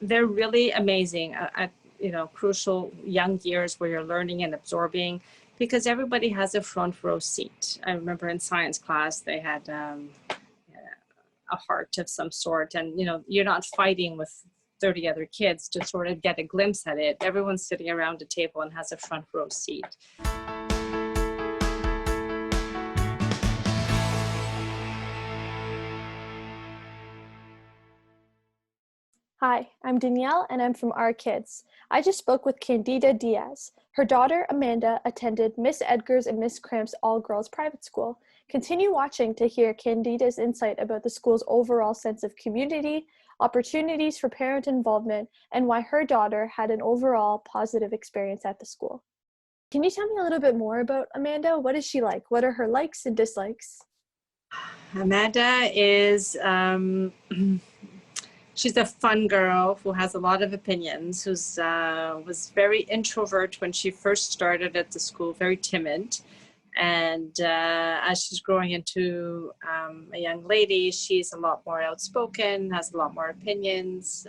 they're really amazing at crucial young years where you're learning and absorbing, because everybody has a front row seat. I remember in science class they had a heart of some sort, and you're not fighting with 30 other kids to sort of get a glimpse at it. Everyone's sitting around a table and has a front row seat. Hi, I'm Danielle and I'm from Our Kids. I just spoke with Candida Dias. Her daughter, Amanda, attended Miss Edgar's and Miss Cramp's all-girls private school. Continue watching to hear Candida's insight about the school's overall sense of community, opportunities for parent involvement, and why her daughter had an overall positive experience at the school. Can you tell me a little bit more about Amanda? What is she like? What are her likes and dislikes? Amanda is... she's a fun girl who has a lot of opinions, who's was very introvert when she first started at the school, very timid. And as she's growing into a young lady, she's a lot more outspoken, has a lot more opinions.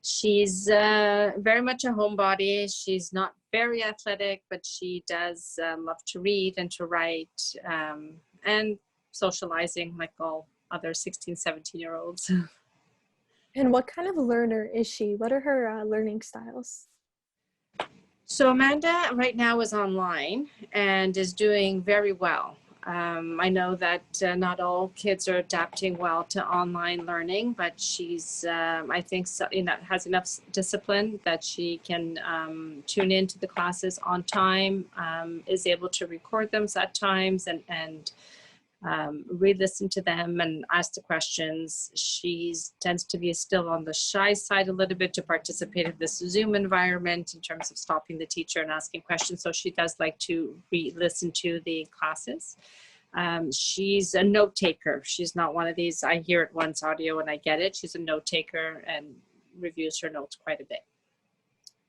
She's very much a homebody. She's not very athletic, but she does love to read and to write, and socializing like all other 16, 17-year-olds. And what kind of learner is she? What are her learning styles? So Amanda right now is online and is doing very well. I know that not all kids are adapting well to online learning, but she's, I think, has enough discipline that she can tune into the classes on time, is able to record them at times and re-listen to them and ask the questions. She tends to be still on the shy side a little bit to participate in this Zoom environment in terms of stopping the teacher and asking questions. So she does like to re-listen to the classes. She's a note taker. She's not one of these, I hear it once audio and I get it. She's a note taker and reviews her notes quite a bit.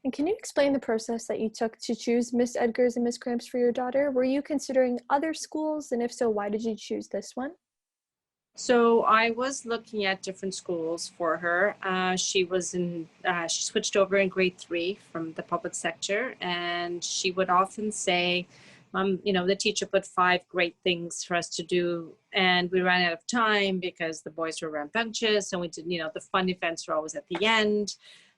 And can you explain the process that you took to choose Miss Edgar's and Miss Cramp's for your daughter? Were you considering other schools? And if so, why did you choose this one? So I was looking at different schools for her. She switched over in grade 3 from the public sector, and she would often say, the teacher put 5 great things for us to do, and we ran out of time because the boys were rambunctious, and we did, the fun events were always at the end.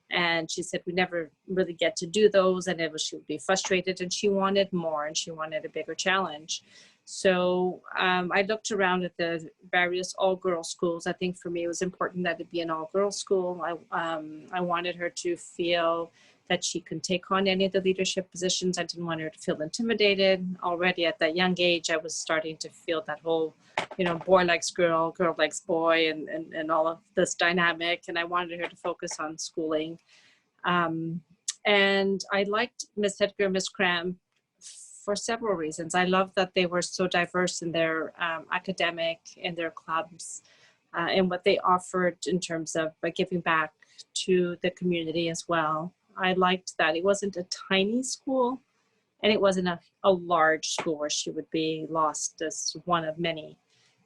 And she said we never really get to do those, and she would be frustrated, and she wanted more, and she wanted a bigger challenge. So I looked around at the various all-girls schools. I think for me it was important that it be an all-girls school. I wanted her to feel that she can take on any of the leadership positions. I didn't want her to feel intimidated. Already at that young age, I was starting to feel that whole, boy likes girl, girl likes boy, and all of this dynamic. And I wanted her to focus on schooling. And I liked Miss Edgar, Miss Cramp for several reasons. I love that they were so diverse in their academic, in their clubs, and what they offered in terms of giving back to the community as well. I liked that it wasn't a tiny school, and it wasn't a large school where she would be lost as one of many.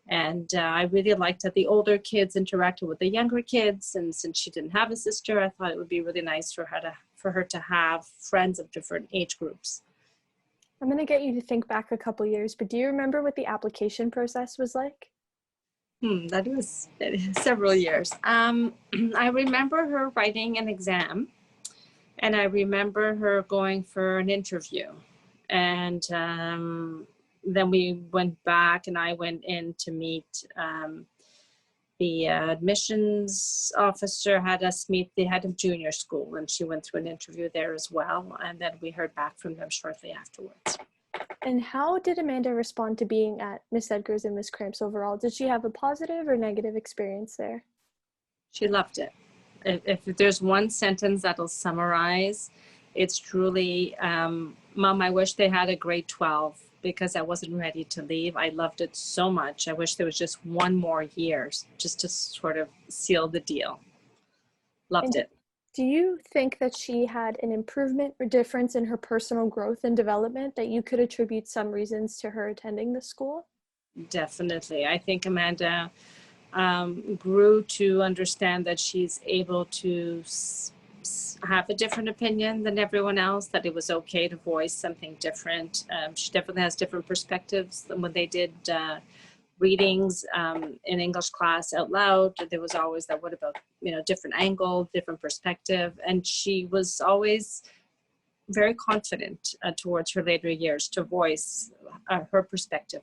And I really liked that the older kids interacted with the younger kids. And since she didn't have a sister, I thought it would be really nice for her to have friends of different age groups. I'm going to get you to think back a couple years, but do you remember what the application process was like? That was several years. I remember her writing an exam, and I remember her going for an interview. And then we went back, and I went in to meet the admissions officer, had us meet the head of junior school, and she went through an interview there as well. And then we heard back from them shortly afterwards. And how did Amanda respond to being at Miss Edgar's and Miss Cramp's overall? Did she have a positive or negative experience there? She loved it. If there's one sentence that'll summarize, it's truly, Mom, I wish they had a grade 12 because I wasn't ready to leave. I loved it so much. I wish there was just one more year just to sort of seal the deal. Loved it. Do you think that she had an improvement or difference in her personal growth and development that you could attribute some reasons to her attending the school? Definitely. I think Amanda grew to understand that she's able to have a different opinion than everyone else, that it was okay to voice something different. She definitely has different perspectives than when they did readings in English class out loud. There was always that, what about, different angle, different perspective. And she was always very confident towards her later years to voice her perspective.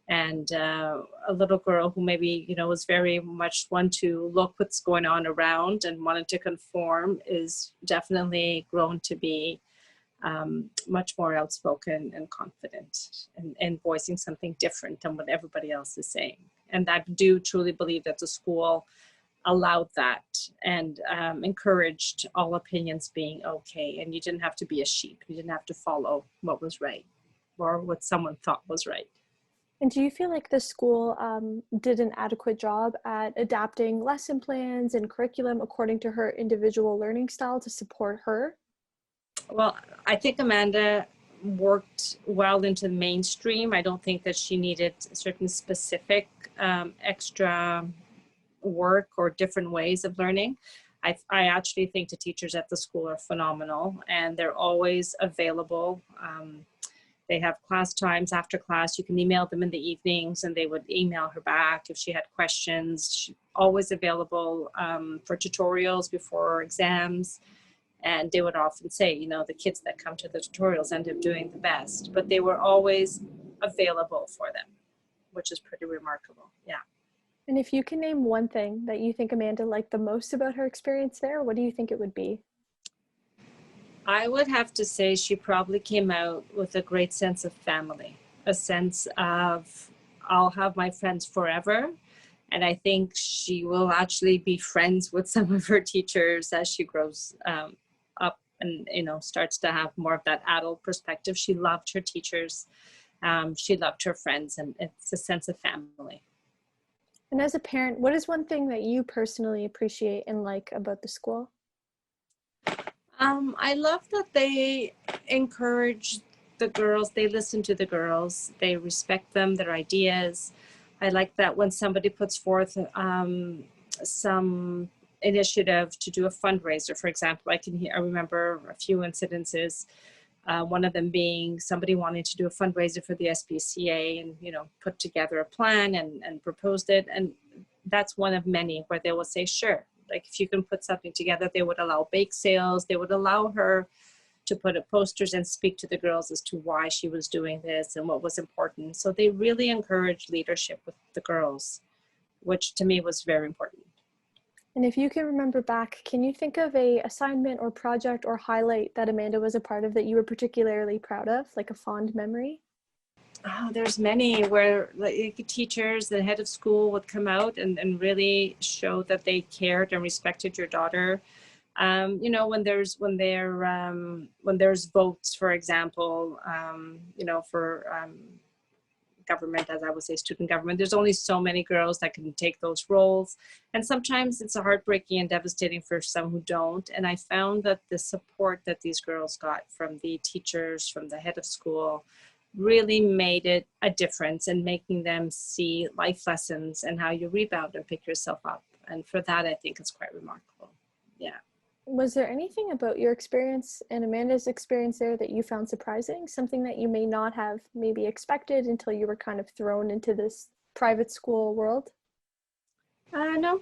And a little girl who maybe, was very much one to look what's going on around and wanted to conform is definitely grown to be much more outspoken and confident and voicing something different than what everybody else is saying. And I do truly believe that the school allowed that and encouraged all opinions being okay. And you didn't have to be a sheep. You didn't have to follow what was right or what someone thought was right. And do you feel like the school did an adequate job at adapting lesson plans and curriculum according to her individual learning style to support her? Well, I think Amanda worked well into the mainstream. I don't think that she needed certain specific extra work or different ways of learning. I actually think the teachers at the school are phenomenal and they're always available. They have class times after class. You can email them in the evenings and they would email her back if she had questions. She's always available for tutorials before exams. And they would often say, the kids that come to the tutorials end up doing the best, but they were always available for them, which is pretty remarkable. Yeah. And if you can name one thing that you think Amanda liked the most about her experience there, what do you think it would be? I would have to say she probably came out with a great sense of family, a sense of I'll have my friends forever. And I think she will actually be friends with some of her teachers as she grows up and, starts to have more of that adult perspective. She loved her teachers. She loved her friends, and it's a sense of family. And as a parent, what is one thing that you personally appreciate and like about the school? I love that they encourage the girls. They listen to the girls. They respect them, their ideas. I like that when somebody puts forth some initiative to do a fundraiser, for example. I remember a few incidences. One of them being somebody wanting to do a fundraiser for the SPCA and, put together a plan and proposed it. And that's one of many where they will say, sure, like if you can put something together. They would allow bake sales. They would allow her to put up posters and speak to the girls as to why she was doing this and what was important. So they really encouraged leadership with the girls, which to me was very important. And if you can remember back, can you think of a assignment or project or highlight that Amanda was a part of that you were particularly proud of, like a fond memory? Oh, there's many where like teachers, the head of school would come out and really show that they cared and respected your daughter. When there's votes, for example, for government, as I would say, student government, there's only so many girls that can take those roles. And sometimes it's heartbreaking and devastating for some who don't. And I found that the support that these girls got from the teachers, from the head of school, really made it a difference in making them see life lessons and how you rebound and pick yourself up. And for that, I think it's quite remarkable. Yeah. Was there anything about your experience and Amanda's experience there that you found surprising? Something that you may not have maybe expected until you were kind of thrown into this private school world? No,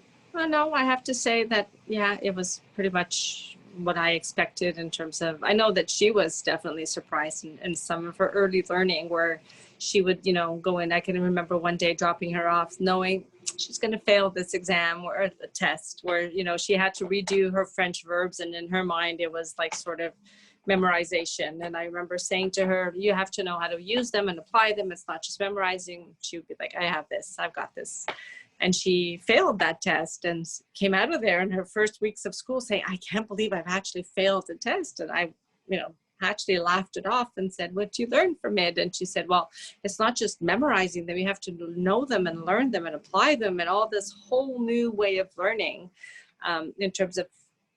I have to say that, yeah, it was pretty much what I expected in terms of, I know that she was definitely surprised in some of her early learning where she would, go in. I can remember one day dropping her off knowing she's going to fail this exam or the test where, she had to redo her French verbs. And in her mind, it was like sort of memorization. And I remember saying to her, you have to know how to use them and apply them. It's not just memorizing. She would be like, I have this, I've got this. And she failed that test and came out of there in her first weeks of school saying, I can't believe I've actually failed the test. And I, actually laughed it off and said, what'd you learn from it? And she said, well, it's not just memorizing them. You have to know them and learn them and apply them and all this whole new way of learning in terms of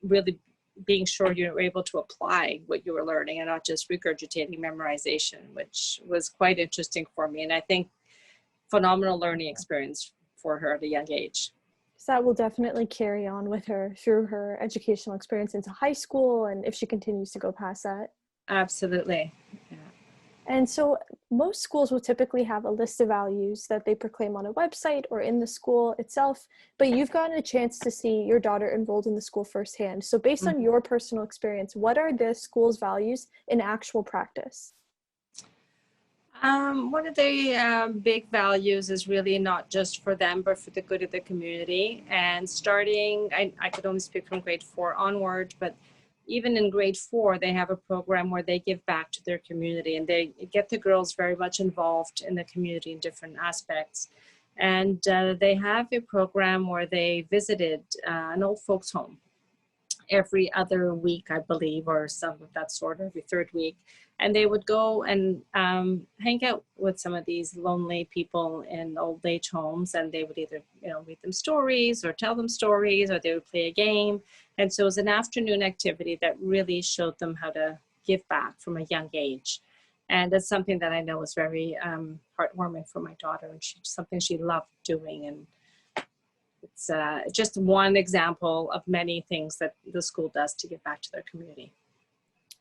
really being sure you're able to apply what you were learning and not just regurgitating memorization, which was quite interesting for me. And I think phenomenal learning experience for her at a young age. So that will definitely carry on with her through her educational experience into high school and if she continues to go past that. Absolutely. Yeah. And so most schools will typically have a list of values that they proclaim on a website or in the school itself, but you've gotten a chance to see your daughter enrolled in the school firsthand. So based on your personal experience, what are the school's values in actual practice? One of the big values is really not just for them, but for the good of the community. And starting, I could only speak from grade 4 onward, but even in grade 4, they have a program where they give back to their community and they get the girls very much involved in the community in different aspects. And they have a program where they visited an old folks home every other week, I believe, or some of that sort, every third week. And they would go and hang out with some of these lonely people in old age homes, and they would either, read them stories or tell them stories, or they would play a game. And so it was an afternoon activity that really showed them how to give back from a young age. And that's something that I know is very heartwarming for my daughter, and something she loved doing. And it's just one example of many things that the school does to give back to their community.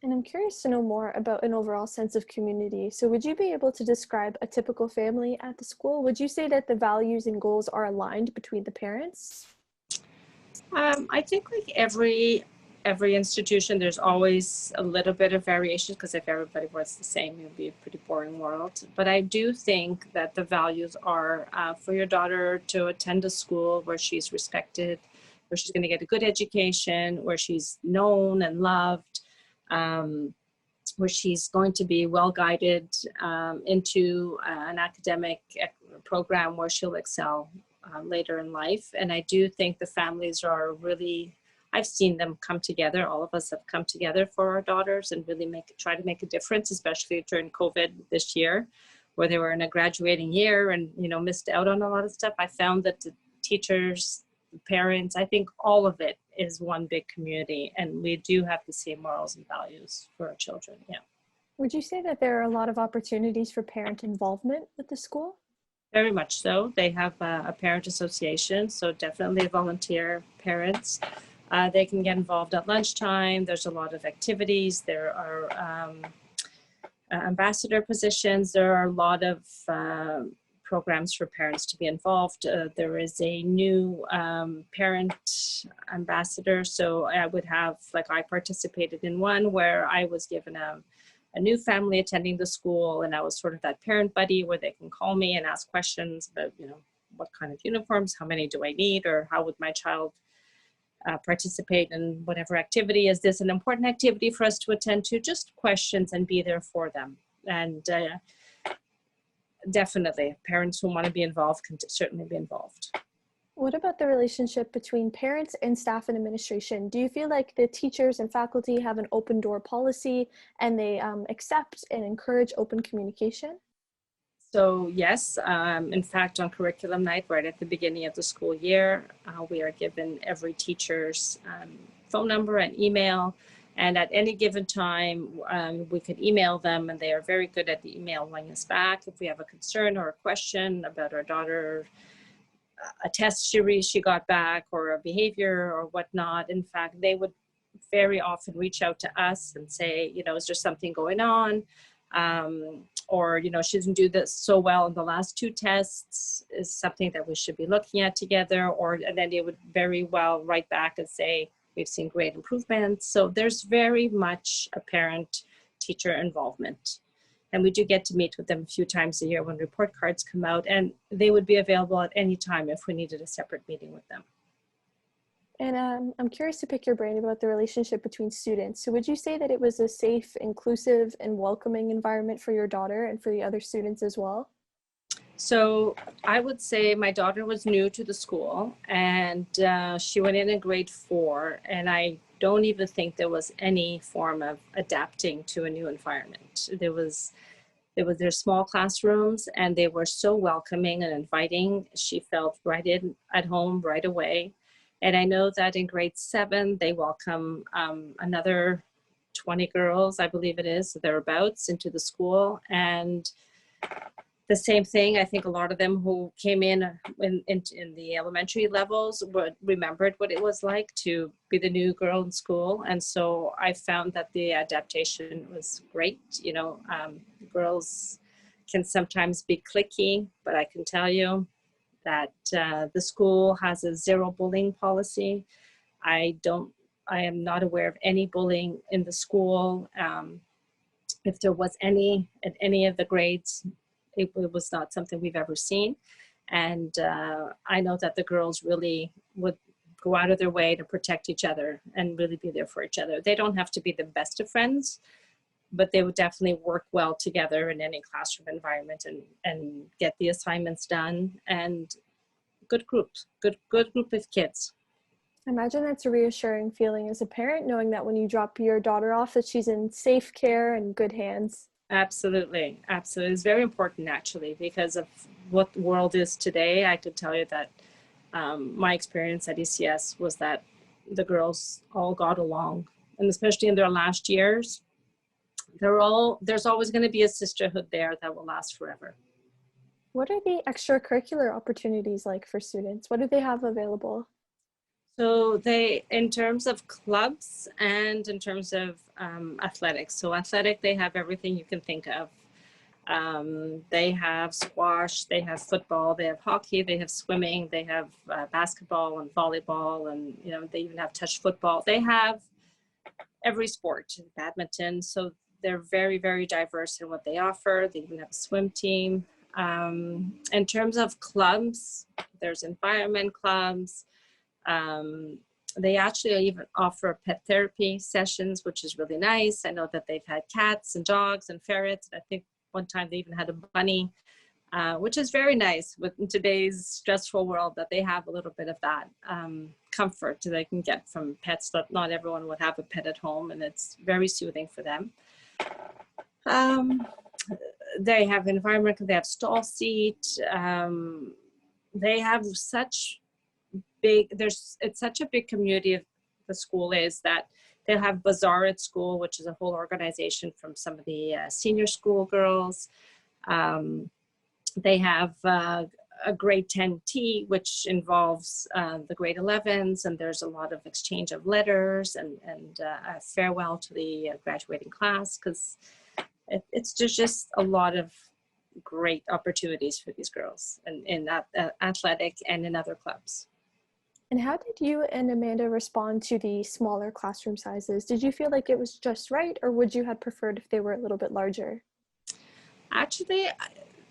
And I'm curious to know more about an overall sense of community. So would you be able to describe a typical family at the school? Would you say that the values and goals are aligned between the parents? I think like every institution, there's always a little bit of variation, because if everybody was the same, it would be a pretty boring world. But I do think that the values are for your daughter to attend a school where she's respected, where she's going to get a good education, where she's known and loved, where she's going to be well guided into an academic program where she'll excel later in life. And I do think the families are really, I've seen them come together. All of us have come together for our daughters and really try to make a difference, especially during COVID this year, where they were in a graduating year and, missed out on a lot of stuff. I found that the teachers, the parents, I think all of it is one big community, and we do have the same morals and values for our children. Yeah. Would you say that there are a lot of opportunities for parent involvement with the school? Very much so. They have a parent association, so definitely volunteer parents. They can get involved at lunchtime. There's a lot of activities. There are ambassador positions. There are a lot of programs for parents to be involved. There is a new parent ambassador. So I would have, I participated in one where I was given a new family attending the school, and I was sort of that parent buddy where they can call me and ask questions about, what kind of uniforms, how many do I need, or how would my child participate in whatever activity. Is this an important activity for us to attend to? Just questions, and be there for them. And definitely parents who want to be involved can certainly be involved. What about the relationship between parents and staff and administration? Do you feel like the teachers and faculty have an open door policy and they accept and encourage open communication? So yes, in fact, on curriculum night, right at the beginning of the school year, we are given every teacher's phone number and email. And at any given time, we could email them, and they are very good at emailing us back if we have a concern or a question about our daughter, a test she got back, or a behavior or whatnot. In fact, they would very often reach out to us and say, is there something going on? Or, she didn't do this so well in the last 2 tests, is something that we should be looking at together. And then they would very well write back and say, we've seen great improvements. So there's very much a parent-teacher involvement. And we do get to meet with them a few times a year when report cards come out, and they would be available at any time if we needed a separate meeting with them. And I'm curious to pick your brain about the relationship between students. So would you say that it was a safe, inclusive, and welcoming environment for your daughter and for the other students as well? So I would say my daughter was new to the school, and she went in grade 4, and I don't even think there was any form of adapting to a new environment. Their small classrooms, and they were so welcoming and inviting. She felt right in at home right away. And I know that in grade 7, they welcome another 20 girls, I believe it is, thereabouts, into the school. And the same thing. I think a lot of them who came in the elementary levels remembered what it was like to be the new girl in school. And so I found that the adaptation was great. Girls can sometimes be cliquey, but I can tell you that the school has a zero bullying policy. I am not aware of any bullying in the school. If there was any at any of the grades, it was not something we've ever seen. And I know that the girls really would go out of their way to protect each other and really be there for each other. They don't have to be the best of friends, but they would definitely work well together in any classroom environment and get the assignments done. And good groups, good group of kids. I imagine that's a reassuring feeling as a parent, knowing that when you drop your daughter off, that she's in safe care and good hands. Absolutely. Absolutely. It's very important, actually, because of what the world is today. I could tell you that my experience at ECS was that the girls all got along, and especially in their last years, there's always going to be a sisterhood there that will last forever. What are the extracurricular opportunities like for students? What do they have available? So in terms of clubs and in terms of athletics. So athletic, they have everything you can think of. They have squash, they have football, they have hockey, they have swimming, they have basketball and volleyball, and they even have touch football. They have every sport, badminton. So they're very, very diverse in what they offer. They even have a swim team. In terms of clubs, there's environment clubs. They actually even offer pet therapy sessions, which is really nice. I know that they've had cats and dogs and ferrets. I think one time they even had a bunny, which is very nice in today's stressful world, that they have a little bit of that comfort that they can get from pets. That not everyone would have a pet at home, and it's very soothing for them. They have environmental, they have stall seat. They have such it's such a big community of the school is that they'll have Bazaar at school, which is a whole organization from some of the senior school girls. They have a grade 10 tea, which involves the grade 11s, and there's a lot of exchange of letters and a farewell to the graduating class, because it's just a lot of great opportunities for these girls in athletic and in other clubs. And how did you and Amanda respond to the smaller classroom sizes? Did you feel like it was just right, or would you have preferred if they were a little bit larger? Actually,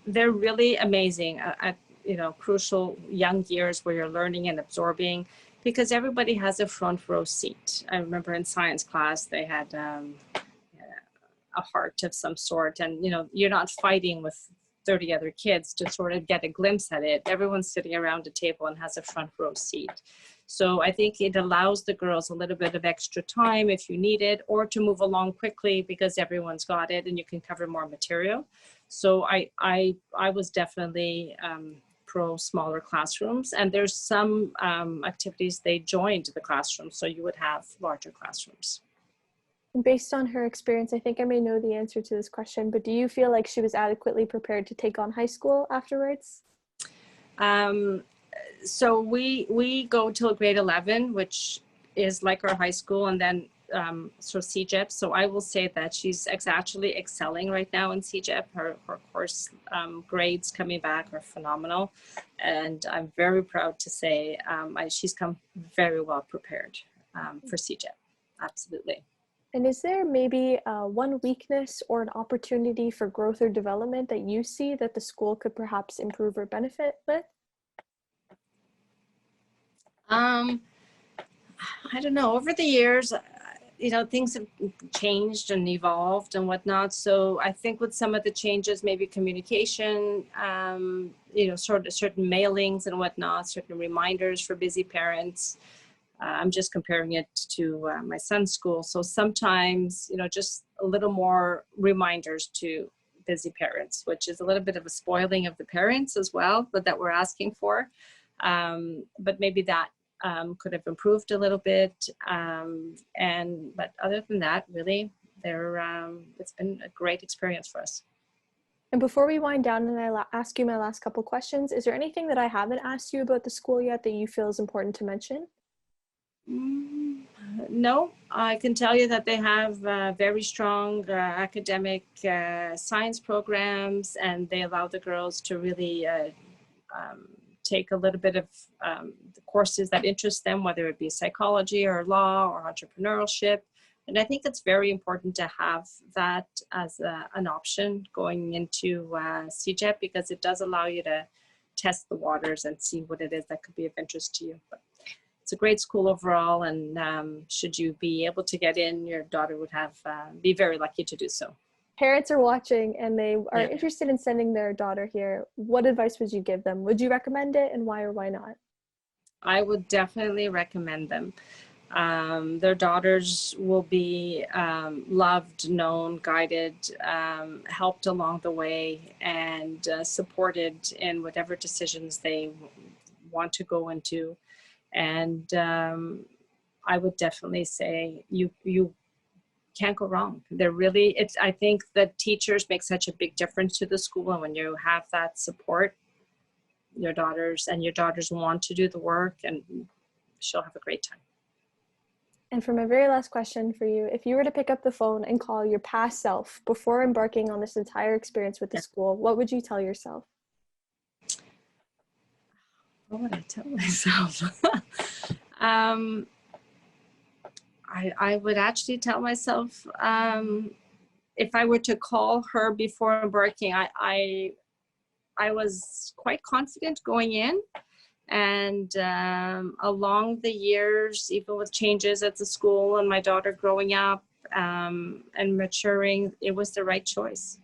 they're really amazing at crucial young years where you're learning and absorbing, because everybody has a front row seat. I remember in science class they had a heart of some sort, and you're not fighting with 30 other kids to sort of get a glimpse at it. Everyone's sitting around a table and has a front row seat. So I think it allows the girls a little bit of extra time if you need it, or to move along quickly because everyone's got it and you can cover more material. So I was definitely pro smaller classrooms, and there's some activities they joined the classroom, so you would have larger classrooms. Based on her experience, I think I may know the answer to this question, but do you feel like she was adequately prepared to take on high school afterwards? So we go till grade 11, which is like our high school, and then so CEGEP. So I will say that she's actually excelling right now in CEGEP. Her course grades coming back are phenomenal, and I'm very proud to say she's come very well prepared for CEGEP. Absolutely. And is there maybe one weakness or an opportunity for growth or development that you see that the school could perhaps improve or benefit with? I don't know. Over the years, things have changed and evolved and whatnot. So I think with some of the changes, maybe communication, sort of certain mailings and whatnot, certain reminders for busy parents. I'm just comparing it to my son's school. So sometimes, just a little more reminders to busy parents, which is a little bit of a spoiling of the parents as well, but that we're asking for. But maybe that could have improved a little bit. But other than that, really, it's been a great experience for us. And before we wind down and ask you my last couple questions, is there anything that I haven't asked you about the school yet that you feel is important to mention? No, I can tell you that they have very strong academic science programs, and they allow the girls to really take a little bit of the courses that interest them, whether it be psychology or law or entrepreneurship. And I think it's very important to have that as an option going into CJEP, because it does allow you to test the waters and see what it is that could be of interest to you. But it's a great school overall, and should you be able to get in, your daughter would have be very lucky to do so. Parents are watching and they are interested in sending their daughter here. What advice would you give them? Would you recommend it, and why or why not? I would definitely recommend them. Their daughters will be loved, known, guided, helped along the way, and supported in whatever decisions they want to go into. And I would definitely say you can't go wrong. They're really, I think that teachers make such a big difference to the school, and when you have that support, your daughters want to do the work, and she'll have a great time. And for my very last question for you, if you were to pick up the phone and call your past self before embarking on this entire experience with the school, what would you tell yourself? What would I tell myself? I would actually tell myself, if I were to call her before embarking, I was quite confident going in, and along the years, even with changes at the school and my daughter growing up and maturing, it was the right choice.